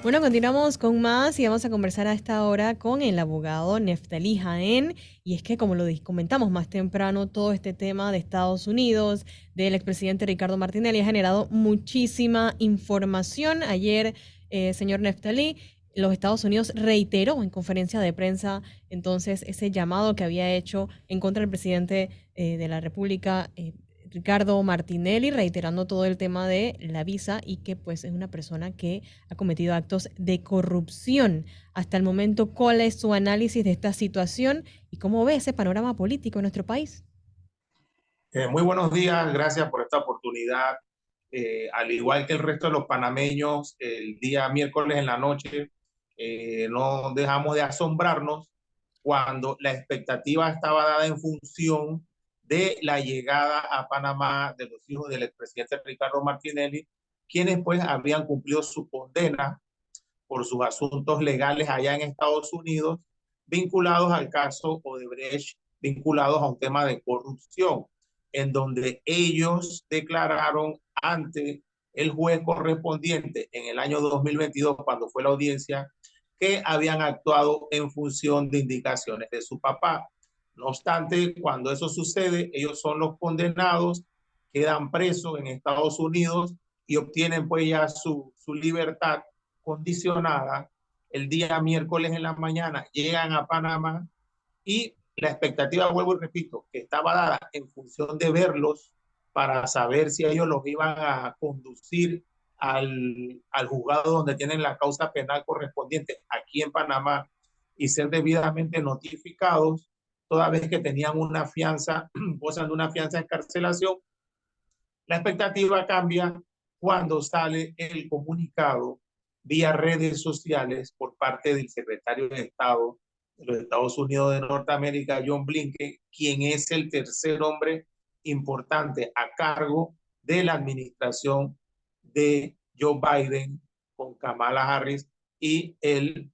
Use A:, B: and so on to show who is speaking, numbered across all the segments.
A: Bueno, continuamos con más y vamos a conversar a esta hora con el abogado Neftalí Jaén. Y es que, como lo comentamos más temprano, todo este tema de Estados Unidos, del expresidente Ricardo Martinelli, ha generado muchísima información. Ayer, señor Neftalí, los Estados Unidos reiteró en conferencia de prensa entonces ese llamado que había hecho en contra del presidente de la República, Ricardo Martinelli, reiterando todo el tema de la visa y que pues es una persona que ha cometido actos de corrupción. Hasta el momento, ¿cuál es su análisis de esta situación y cómo ve ese panorama político en nuestro país?
B: Muy buenos días, gracias por esta oportunidad. Al igual que el resto de los panameños, el día miércoles en la noche no dejamos de asombrarnos cuando la expectativa estaba dada en función de la llegada a Panamá de los hijos del expresidente Ricardo Martinelli, quienes pues habían cumplido su condena por sus asuntos legales allá en Estados Unidos, vinculados al caso Odebrecht, vinculados a un tema de corrupción, en donde ellos declararon ante el juez correspondiente en el año 2022, cuando fue la audiencia, que habían actuado en función de indicaciones de su papá. No obstante, cuando eso sucede, ellos son los condenados, quedan presos en Estados Unidos y obtienen pues ya su libertad condicionada. El día miércoles en la mañana llegan a Panamá y la expectativa, vuelvo y repito, que estaba dada en función de verlos para saber si ellos los iban a conducir al juzgado donde tienen la causa penal correspondiente aquí en Panamá y ser debidamente notificados, toda vez que tenían una fianza, gozan de una fianza de escarcelación. La expectativa cambia cuando sale el comunicado vía redes sociales por parte del secretario de Estado de los Estados Unidos de Norteamérica, John Blinken, quien es el tercer hombre importante a cargo de la administración de Joe Biden con Kamala Harris y el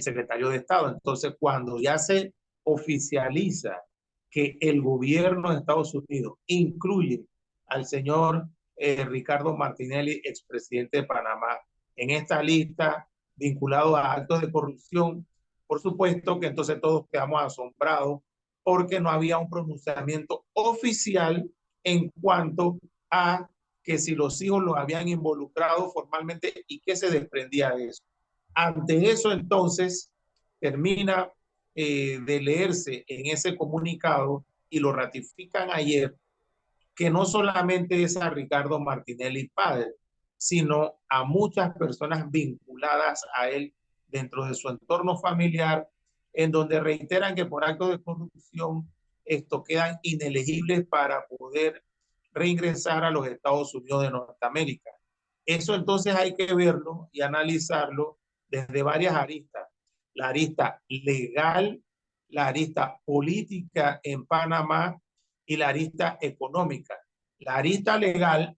B: secretario de Estado. Entonces, cuando ya se oficializa que el gobierno de Estados Unidos incluye al señor Ricardo Martinelli, expresidente de Panamá, en esta lista vinculado a actos de corrupción, por supuesto que entonces todos quedamos asombrados porque no había un pronunciamiento oficial en cuanto a que si los hijos los habían involucrado formalmente y qué se desprendía de eso. Ante eso, entonces, termina de leerse en ese comunicado y lo ratifican ayer, que no solamente es a Ricardo Martinelli padre, sino a muchas personas vinculadas a él dentro de su entorno familiar, en donde reiteran que por actos de corrupción esto quedan inelegibles para poder reingresar a los Estados Unidos de Norteamérica. Eso entonces hay que verlo y analizarlo desde varias aristas. La arista legal, la arista política en Panamá y la arista económica. La arista legal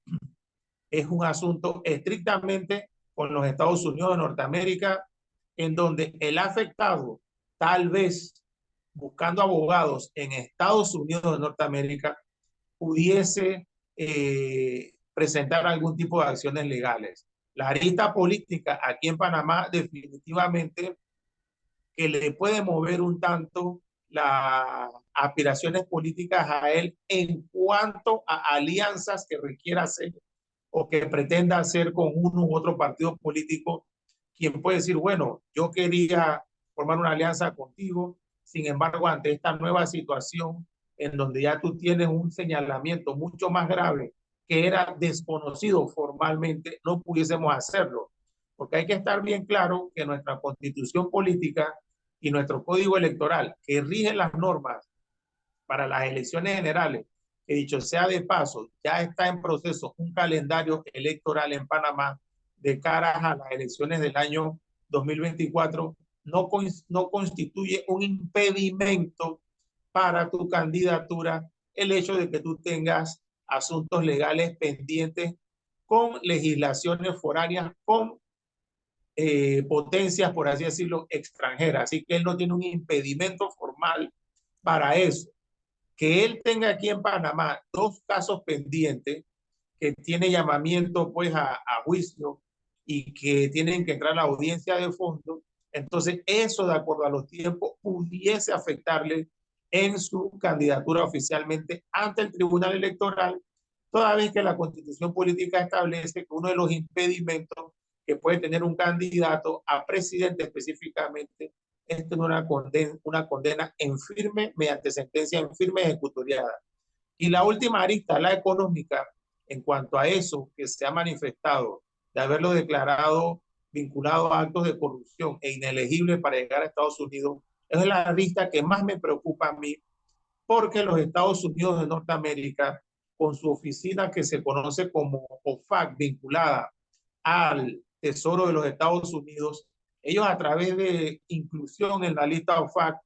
B: es un asunto estrictamente con los Estados Unidos de Norteamérica, en donde el afectado, tal vez buscando abogados en Estados Unidos de Norteamérica, pudiese presentar algún tipo de acciones legales. La arista política aquí en Panamá definitivamente que le puede mover un tanto las aspiraciones políticas a él en cuanto a alianzas que requiera hacer o que pretenda hacer con uno u otro partido político, quien puede decir, bueno, yo quería formar una alianza contigo, sin embargo, ante esta nueva situación en donde ya tú tienes un señalamiento mucho más grave que era desconocido formalmente, no pudiésemos hacerlo. Porque hay que estar bien claro que nuestra constitución política y nuestro código electoral, que rige las normas para las elecciones generales, que dicho sea de paso, ya está en proceso un calendario electoral en Panamá de cara a las elecciones del año 2024, no constituye un impedimento para tu candidatura el hecho de que tú tengas asuntos legales pendientes con legislaciones foráneas, con potencias, por así decirlo, extranjeras. Así que él no tiene un impedimento formal para eso. Que él tenga aquí en Panamá dos casos pendientes que tiene llamamiento pues a juicio y que tienen que entrar a la audiencia de fondo, entonces eso, de acuerdo a los tiempos, pudiese afectarle en su candidatura oficialmente ante el Tribunal Electoral, toda vez que la Constitución Política establece que uno de los impedimentos que puede tener un candidato a presidente específicamente es tener una condena en firme, mediante sentencia en firme ejecutoriada. Y la última arista, la económica, en cuanto a eso que se ha manifestado, de haberlo declarado vinculado a actos de corrupción e inelegible para llegar a Estados Unidos, es la arista que más me preocupa a mí, porque los Estados Unidos de Norteamérica, con su oficina que se conoce como OFAC, vinculada al Tesoro de los Estados Unidos, ellos a través de inclusión en la lista OFAC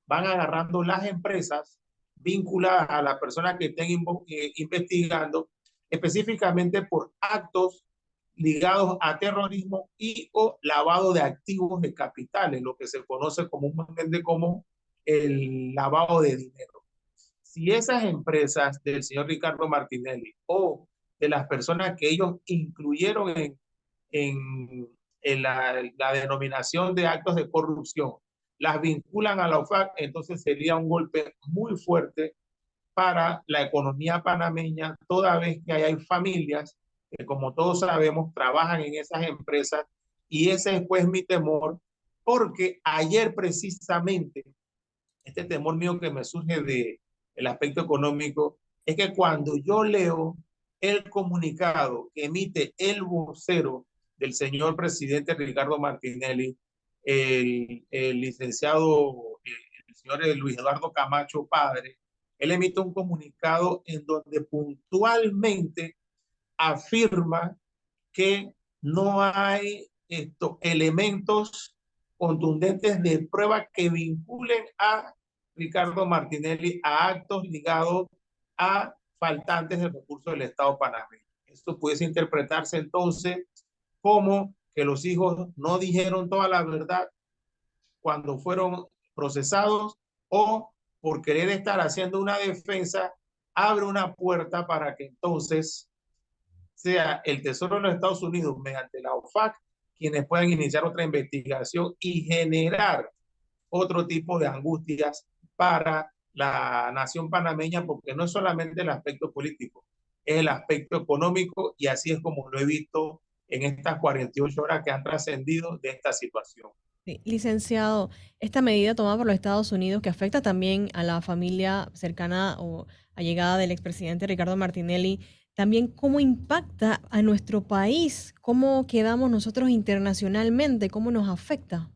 B: van agarrando las empresas vinculadas a las personas que estén investigando específicamente por actos ligados a terrorismo y o lavado de activos de capitales, lo que se conoce comúnmente como el lavado de dinero. Si esas empresas del señor Ricardo Martinelli o de las personas que ellos incluyeron en la denominación de actos de corrupción las vinculan a la OFAC, entonces sería un golpe muy fuerte para la economía panameña, toda vez que hay familias que, como todos sabemos, trabajan en esas empresas, y ese es pues mi temor, porque ayer precisamente, este temor mío que me surge del aspecto económico, es que cuando yo leo el comunicado que emite el vocero del señor presidente Ricardo Martinelli, el licenciado, el señor Luis Eduardo Camacho Padre, él emite un comunicado en donde puntualmente afirma que no hay elementos contundentes de prueba que vinculen a Ricardo Martinelli a actos ligados a faltantes de recursos del Estado panameño. Esto puede interpretarse entonces como que los hijos no dijeron toda la verdad cuando fueron procesados, o por querer estar haciendo una defensa, abre una puerta para que entonces sea el Tesoro de los Estados Unidos, mediante la OFAC, quienes puedan iniciar otra investigación y generar otro tipo de angustias para la nación panameña, porque no es solamente el aspecto político, es el aspecto económico, y así es como lo he visto en estas 48 horas que han trascendido de esta situación.
A: Sí, licenciado, esta medida tomada por los Estados Unidos que afecta también a la familia cercana o allegada del expresidente Ricardo Martinelli, también cómo impacta a nuestro país, cómo quedamos nosotros internacionalmente, cómo nos afecta.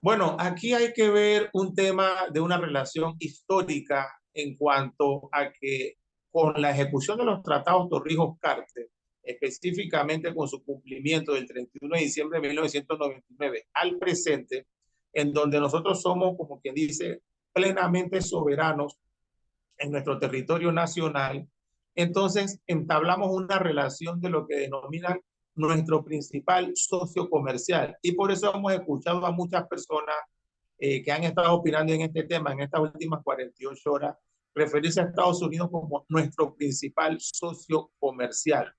B: Bueno, aquí hay que ver un tema de una relación histórica en cuanto a que con la ejecución de los tratados Torrijos-Carter, específicamente con su cumplimiento del 31 de diciembre de 1999 al presente, en donde nosotros somos, como quien dice, plenamente soberanos en nuestro territorio nacional, entonces entablamos una relación de lo que denominan nuestro principal socio comercial. Y por eso hemos escuchado a muchas personas que han estado opinando en este tema en estas últimas 48 horas, referirse a Estados Unidos como nuestro principal socio comercial.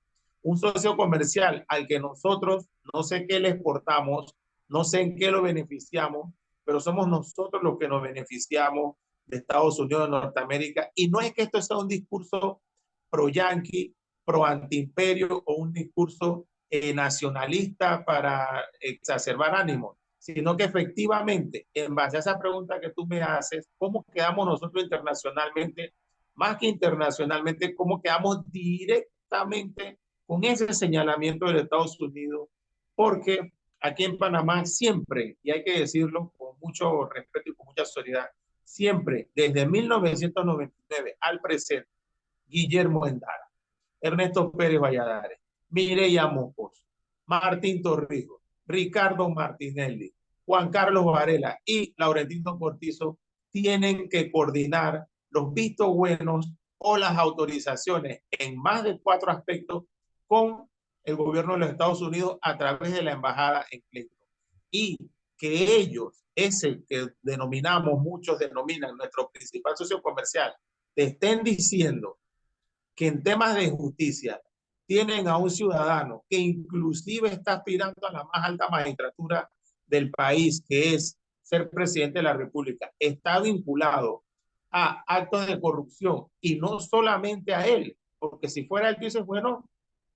B: Un socio comercial al que nosotros no sé qué le exportamos, no sé en qué lo beneficiamos, pero somos nosotros los que nos beneficiamos de Estados Unidos de Norteamérica. Y no es que esto sea un discurso pro-yanqui, pro-antiimperio o un discurso nacionalista para exacerbar ánimos, sino que efectivamente, en base a esa pregunta que tú me haces, ¿cómo quedamos nosotros internacionalmente? Más que internacionalmente, ¿cómo quedamos directamente con ese señalamiento de Estados Unidos? Porque aquí en Panamá siempre, y hay que decirlo con mucho respeto y con mucha solidaridad, siempre, desde 1999 al presente, Guillermo Endara, Ernesto Pérez Valladares, Mireya Mocos, Martín Torrijos, Ricardo Martinelli, Juan Carlos Varela y Laurentino Cortizo tienen que coordinar los vistos buenos o las autorizaciones en más de 4 aspectos con el gobierno de los Estados Unidos a través de la embajada en Clinton. Y que ellos, ese que denominamos, muchos denominan nuestro principal socio comercial, te estén diciendo que en temas de justicia tienen a un ciudadano que inclusive está aspirando a la más alta magistratura del país, que es ser presidente de la República, está vinculado a actos de corrupción y no solamente a él, porque si fuera él, dice, bueno,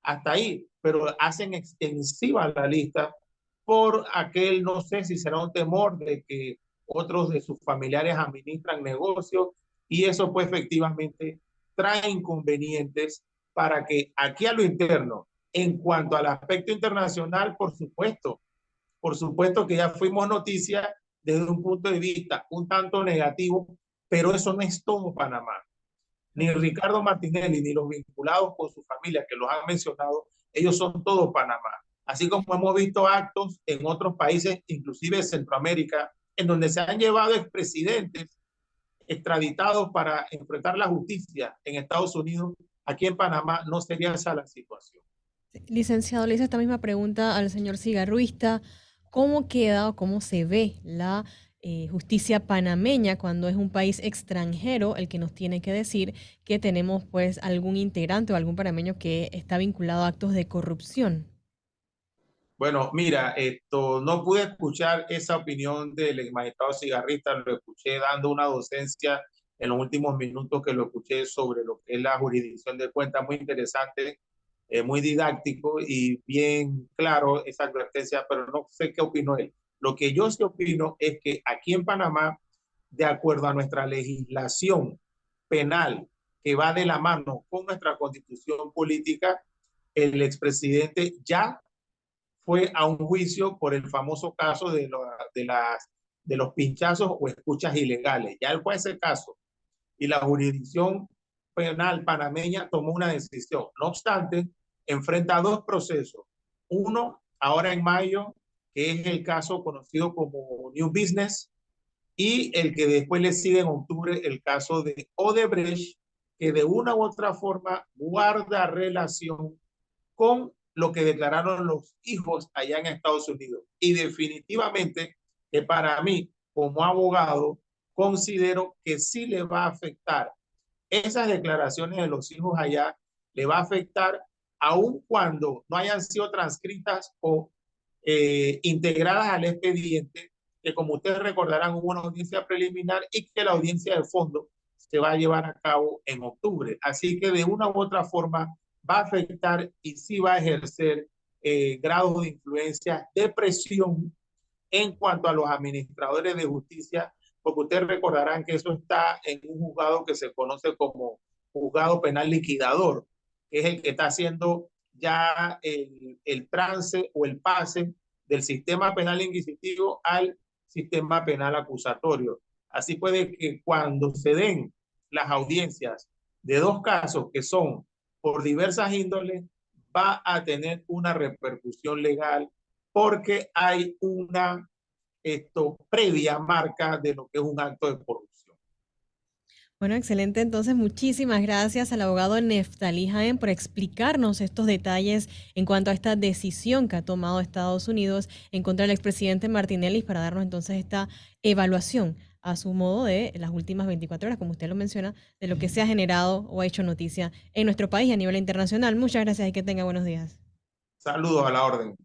B: hasta ahí, pero hacen extensiva la lista por aquel, no sé si será un temor de que otros de sus familiares administran negocios y eso pues efectivamente trae inconvenientes para que aquí a lo interno, en cuanto al aspecto internacional, por supuesto que ya fuimos noticia desde un punto de vista un tanto negativo, pero eso no es todo Panamá. Ni Ricardo Martinelli, ni los vinculados con su familia que los han mencionado, ellos son todos Panamá. Así como hemos visto actos en otros países, inclusive Centroamérica, en donde se han llevado expresidentes extraditados para enfrentar la justicia en Estados Unidos, aquí en Panamá no sería esa la situación.
A: Licenciado, le hice esta misma pregunta al señor Cigarruista. ¿Cómo queda o cómo se ve la justicia panameña cuando es un país extranjero el que nos tiene que decir que tenemos pues algún integrante o algún panameño que está vinculado a actos de corrupción?
B: Bueno, mira, esto no pude escuchar esa opinión del ex magistrado cigarrista, lo escuché dando una docencia en los últimos minutos que lo escuché sobre lo que es la jurisdicción de cuentas, muy interesante, muy didáctico y bien claro esa advertencia, pero no sé qué opinó él. Lo que yo sí opino es que aquí en Panamá, de acuerdo a nuestra legislación penal que va de la mano con nuestra constitución política, el expresidente ya fue a un juicio por el famoso caso de los pinchazos o escuchas ilegales. Ya él fue a ese caso y la jurisdicción penal panameña tomó una decisión. No obstante, enfrenta dos procesos. Uno, ahora en mayo, que es el caso conocido como New Business, y el que después le sigue en octubre, el caso de Odebrecht, que de una u otra forma guarda relación con lo que declararon los hijos allá en Estados Unidos. Y definitivamente que para mí, como abogado, considero que sí le va a afectar esas declaraciones de los hijos allá, le va a afectar aun cuando no hayan sido transcritas o integradas al expediente, que como ustedes recordarán hubo una audiencia preliminar y que la audiencia de fondo se va a llevar a cabo en octubre. Así que de una u otra forma va a afectar y sí va a ejercer grados de influencia, de presión en cuanto a los administradores de justicia, porque ustedes recordarán que eso está en un juzgado que se conoce como juzgado penal liquidador, que es el que está haciendo ya el trance o el pase del sistema penal inquisitivo al sistema penal acusatorio. Así puede que cuando se den las audiencias de dos casos que son por diversas índoles, va a tener una repercusión legal porque hay una previa marca de lo que es un acto de corrupción.
A: Bueno, excelente. Entonces, muchísimas gracias al abogado Neftalí Jaén por explicarnos estos detalles en cuanto a esta decisión que ha tomado Estados Unidos en contra del expresidente Martinelli para darnos entonces esta evaluación a su modo de las últimas 24 horas, como usted lo menciona, de lo que se ha generado o ha hecho noticia en nuestro país a nivel internacional. Muchas gracias y que tenga buenos días.
B: Saludos a la orden.